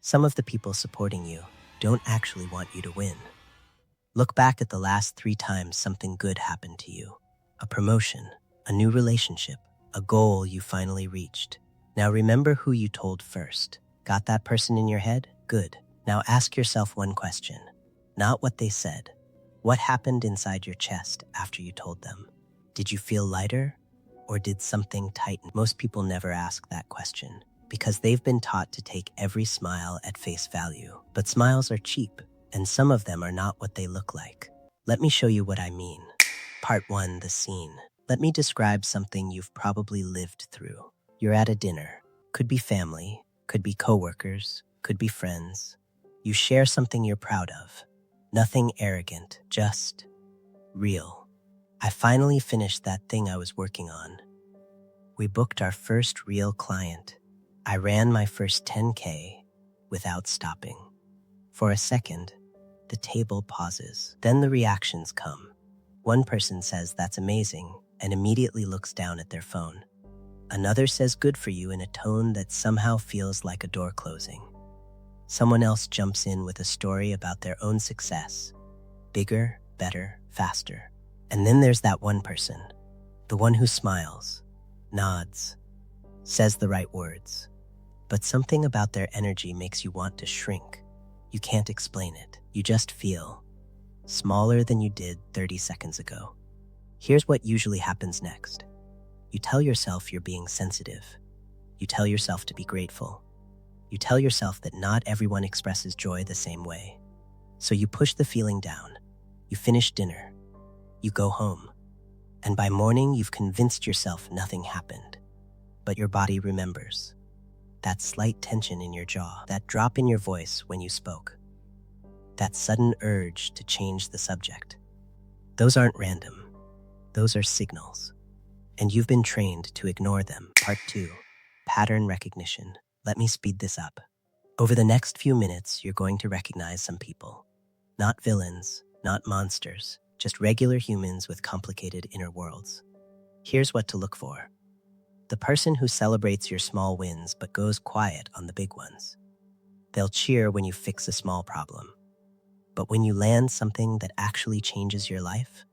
Some of the people supporting you don't actually want you to win. Look back at the last 3 times something good happened to you. A promotion, a new relationship, a goal you finally reached. Now remember who you told first. Got that person in your head? Good. Now ask yourself one question. Not what they said. What happened inside your chest after you told them? Did you feel lighter? Or did something tighten? Most people never ask that question because they've been taught to take every smile at face value. But smiles are cheap, and some of them are not what they look like. Let me show you what I mean. Part 1, the scene. Let me describe something you've probably lived through. You're at a dinner. Could be family, could be coworkers, could be friends. You share something you're proud of. Nothing arrogant, just real. I finally finished that thing I was working on. We booked our first real client. I ran my first 10K without stopping. For a second, the table pauses. Then the reactions come. One person says, "That's amazing," and immediately looks down at their phone. Another says, "Good for you," in a tone that somehow feels like a door closing. Someone else jumps in with a story about their own success. Bigger, better, faster. And then there's that one person, the one who smiles, nods, says the right words. But something about their energy makes you want to shrink. You can't explain it. You just feel smaller than you did 30 seconds ago. Here's what usually happens next. You tell yourself you're being sensitive. You tell yourself to be grateful. You tell yourself that not everyone expresses joy the same way. So you push the feeling down. You finish dinner. You go home. And by morning, you've convinced yourself nothing happened. But your body remembers. That slight tension in your jaw, that drop in your voice when you spoke, that sudden urge to change the subject. Those aren't random. Those are signals. And you've been trained to ignore them. Part 2, pattern recognition. Let me speed this up. Over the next few minutes, you're going to recognize some people. Not villains, not monsters, just regular humans with complicated inner worlds. Here's what to look for. The person who celebrates your small wins but goes quiet on the big ones. They'll cheer when you fix a small problem. But when you land something that actually changes your life,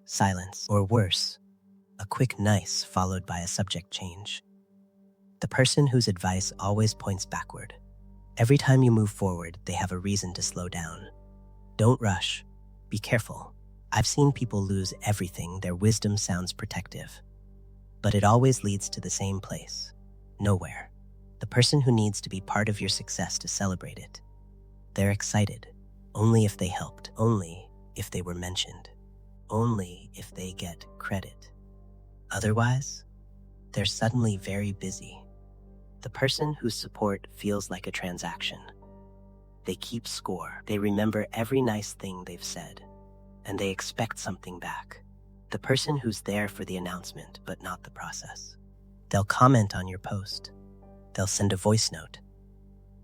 silence, or worse, a quick nice followed by a subject change. The person whose advice always points backward. Every time you move forward, they have a reason to slow down. Don't rush. Be careful. I've seen people lose everything. Their wisdom sounds protective. But it always leads to the same place. Nowhere. The person who needs to be part of your success to celebrate it. They're excited. Only if they helped. Only if they were mentioned. Only if they get credit. Otherwise, they're suddenly very busy. The person whose support feels like a transaction. They keep score. They remember every nice thing they've said. And they expect something back. The person who's there for the announcement, but not the process. They'll comment on your post. They'll send a voice note.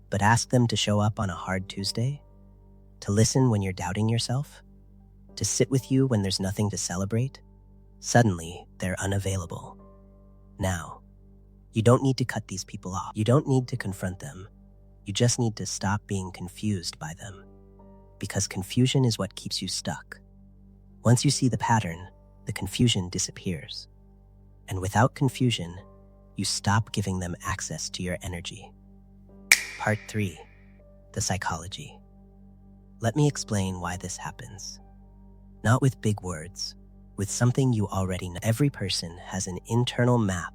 But ask them to show up on a hard Tuesday? To listen when you're doubting yourself? To sit with you when there's nothing to celebrate? Suddenly, they're unavailable. Now, you don't need to cut these people off. You don't need to confront them. You just need to stop being confused by them. Because confusion is what keeps you stuck. Once you see the pattern, the confusion disappears. And without confusion, you stop giving them access to your energy. Part 3, the psychology. Let me explain why this happens. Not with big words, with something you already know. Every person has an internal map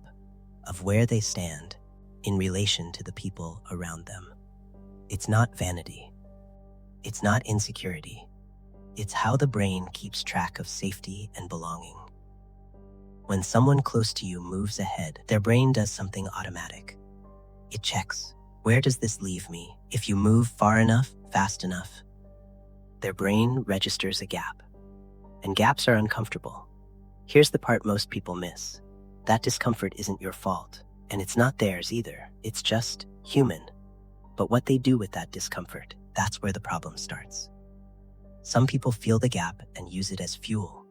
of where they stand in relation to the people around them. It's not vanity. It's not insecurity. It's how the brain keeps track of safety and belonging. When someone close to you moves ahead, their brain does something automatic. It checks, where does this leave me? If you move far enough, fast enough, their brain registers a gap. And gaps are uncomfortable. Here's the part most people miss. That discomfort isn't your fault, and it's not theirs either. It's just human. But what they do with that discomfort, that's where the problem starts. Some people feel the gap and use it as fuel.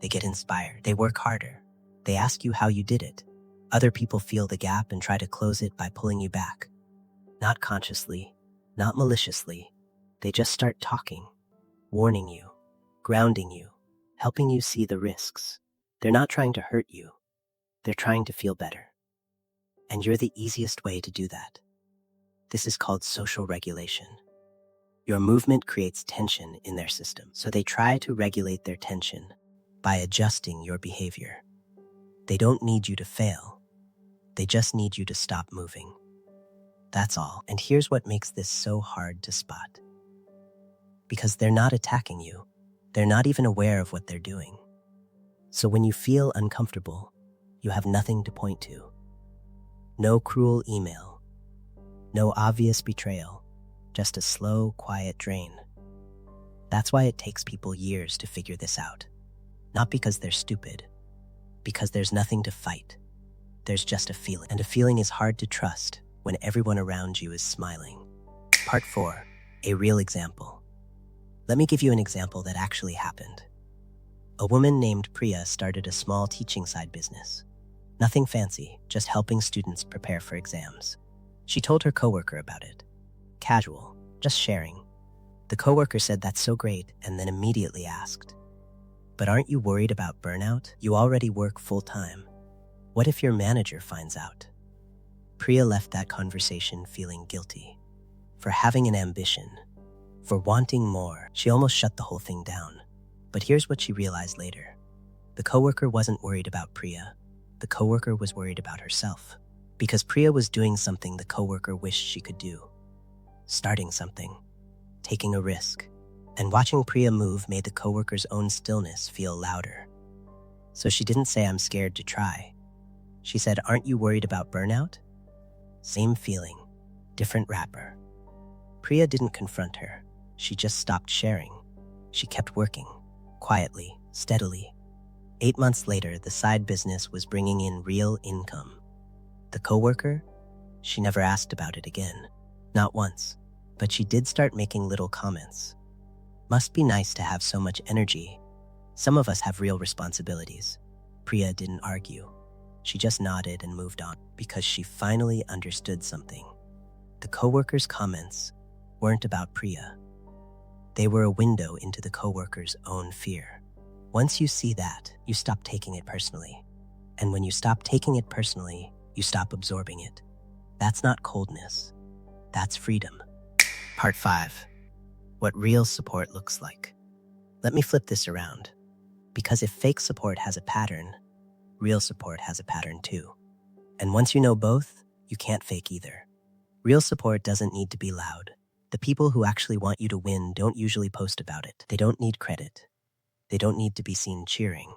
They get inspired. They work harder. They ask you how you did it. Other people feel the gap and try to close it by pulling you back. Not consciously, Not maliciously. They just start talking, warning you, grounding you, helping you see the risks. They're not trying to hurt you. They're trying to feel better. And you're the easiest way to do that. This is called social regulation. Your movement creates tension in their system, so they try to regulate their tension by adjusting your behavior. They don't need you to fail. They just need you to stop moving. That's all. And here's what makes this so hard to spot. Because they're not attacking you. They're not even aware of what they're doing. So when you feel uncomfortable, you have nothing to point to. No cruel email. No obvious betrayal. Just a slow, quiet drain. That's why it takes people years to figure this out. Not because they're stupid. Because there's nothing to fight. There's just a feeling. And a feeling is hard to trust when everyone around you is smiling. Part 4. A real example. Let me give you an example that actually happened. A woman named Priya started a small teaching side business. Nothing fancy, just helping students prepare for exams. She told her coworker about it. Casual, just sharing. The coworker said, "That's so great," and then immediately asked, "But aren't you worried about burnout? You already work full-time. What if your manager finds out?" Priya left that conversation feeling guilty. For having an ambition. For wanting more. She almost shut the whole thing down. But here's what she realized later. The coworker wasn't worried about Priya. The coworker was worried about herself. Because Priya was doing something the coworker wished she could do. Starting something. Taking a risk. And watching Priya move made the coworker's own stillness feel louder. So she didn't say, "I'm scared to try." She said, "Aren't you worried about burnout?" Same feeling, different wrapper. Priya didn't confront her. She just stopped sharing. She kept working, quietly, steadily. 8 months later, the side business was bringing in real income. The coworker? She never asked about it again. Not once. But she did start making little comments. "Must be nice to have so much energy. Some of us have real responsibilities." Priya didn't argue. She just nodded and moved on because she finally understood something. The coworker's comments weren't about Priya. They were a window into the coworker's own fear. Once you see that, you stop taking it personally. And when you stop taking it personally, you stop absorbing it. That's not coldness. That's freedom. Part 5. What real support looks like. Let me flip this around. Because if fake support has a pattern, real support has a pattern too. And once you know both, you can't fake either. Real support doesn't need to be loud. The people who actually want you to win don't usually post about it. They don't need credit. They don't need to be seen cheering.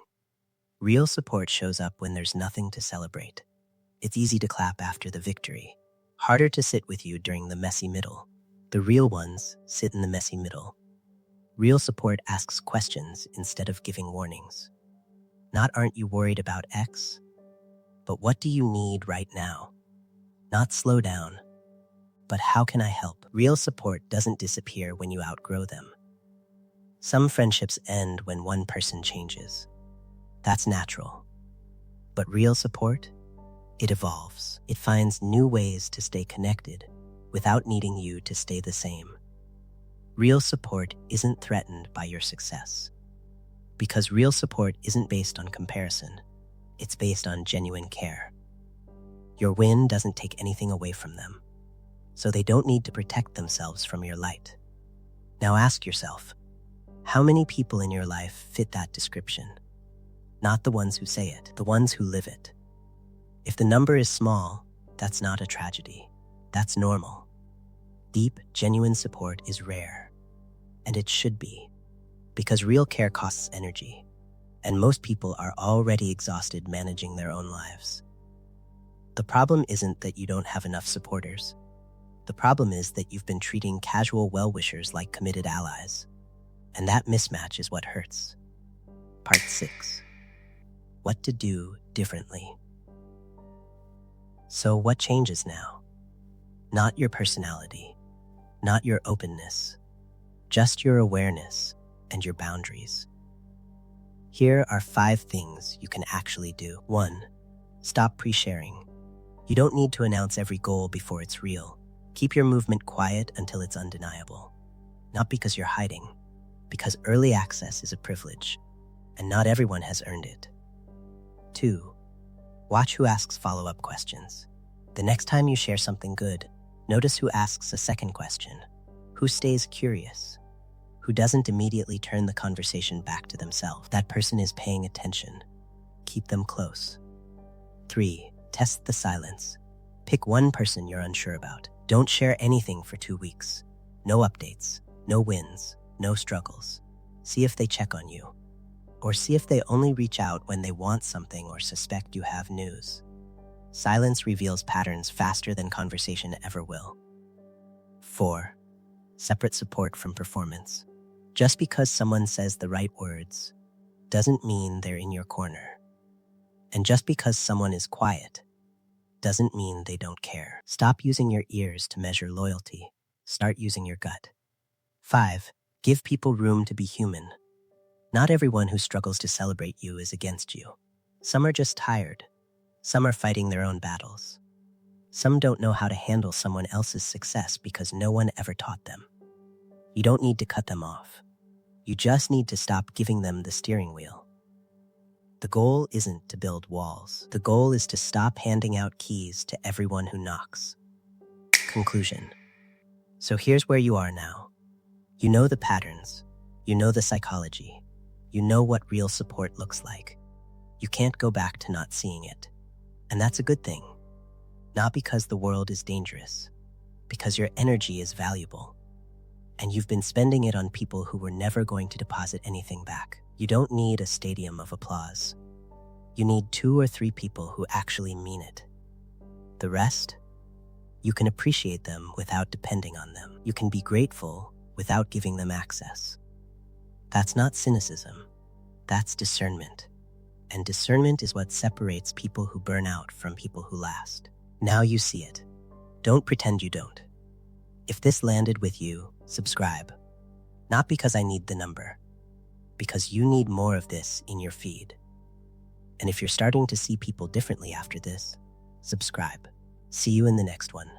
Real support shows up when there's nothing to celebrate. It's easy to clap after the victory. Harder to sit with you during the messy middle. The real ones sit in the messy middle. Real support asks questions instead of giving warnings. Not "Aren't you worried about X?" But "What do you need right now?" Not "Slow down," but "How can I help?" Real support doesn't disappear when you outgrow them. Some friendships end when one person changes. That's natural. But real support? It evolves. It finds new ways to stay connected without needing you to stay the same. Real support isn't threatened by your success. Because real support isn't based on comparison. It's based on genuine care. Your win doesn't take anything away from them. So they don't need to protect themselves from your light. Now ask yourself, how many people in your life fit that description? Not the ones who say it, the ones who live it. If the number is small, that's not a tragedy. That's normal. Deep, genuine support is rare. And it should be. Because real care costs energy. And most people are already exhausted managing their own lives. The problem isn't that you don't have enough supporters. The problem is that you've been treating casual well-wishers like committed allies. And that mismatch is what hurts. Part 6. What to do differently. So what changes now? Not your personality, not your openness, just your awareness and your boundaries. Here are 5 things you can actually do. 1. Stop pre-sharing. You don't need to announce every goal before it's real. Keep your movement quiet until it's undeniable. Not because you're hiding, because early access is a privilege, and not everyone has earned it. 2. Watch who asks follow-up questions. The next time you share something good, notice who asks a second question, who stays curious, who doesn't immediately turn the conversation back to themselves. That person is paying attention. Keep them close. 3. Test the silence. Pick one person you're unsure about. Don't share anything for 2 weeks. No updates, no wins, no struggles. See if they check on you. Or see if they only reach out when they want something or suspect you have news. Silence reveals patterns faster than conversation ever will. 4. Separate support from performance. Just because someone says the right words doesn't mean they're in your corner. And just because someone is quiet doesn't mean they don't care. Stop using your ears to measure loyalty. Start using your gut. 5. Give people room to be human. Not everyone who struggles to celebrate you is against you. Some are just tired. Some are fighting their own battles. Some don't know how to handle someone else's success because no one ever taught them. You don't need to cut them off. You just need to stop giving them the steering wheel. The goal isn't to build walls. The goal is to stop handing out keys to everyone who knocks. Conclusion. So here's where you are now. You know the patterns. You know the psychology. You know what real support looks like. You can't go back to not seeing it. And that's a good thing. Not because the world is dangerous, because your energy is valuable. And you've been spending it on people who were never going to deposit anything back. You don't need a stadium of applause. You need 2 or 3 people who actually mean it. The rest, you can appreciate them without depending on them. You can be grateful without giving them access. That's not cynicism. That's discernment. And discernment is what separates people who burn out from people who last. Now you see it. Don't pretend you don't. If this landed with you, subscribe. Not because I need the number, because you need more of this in your feed. And if you're starting to see people differently after this, subscribe. See you in the next one.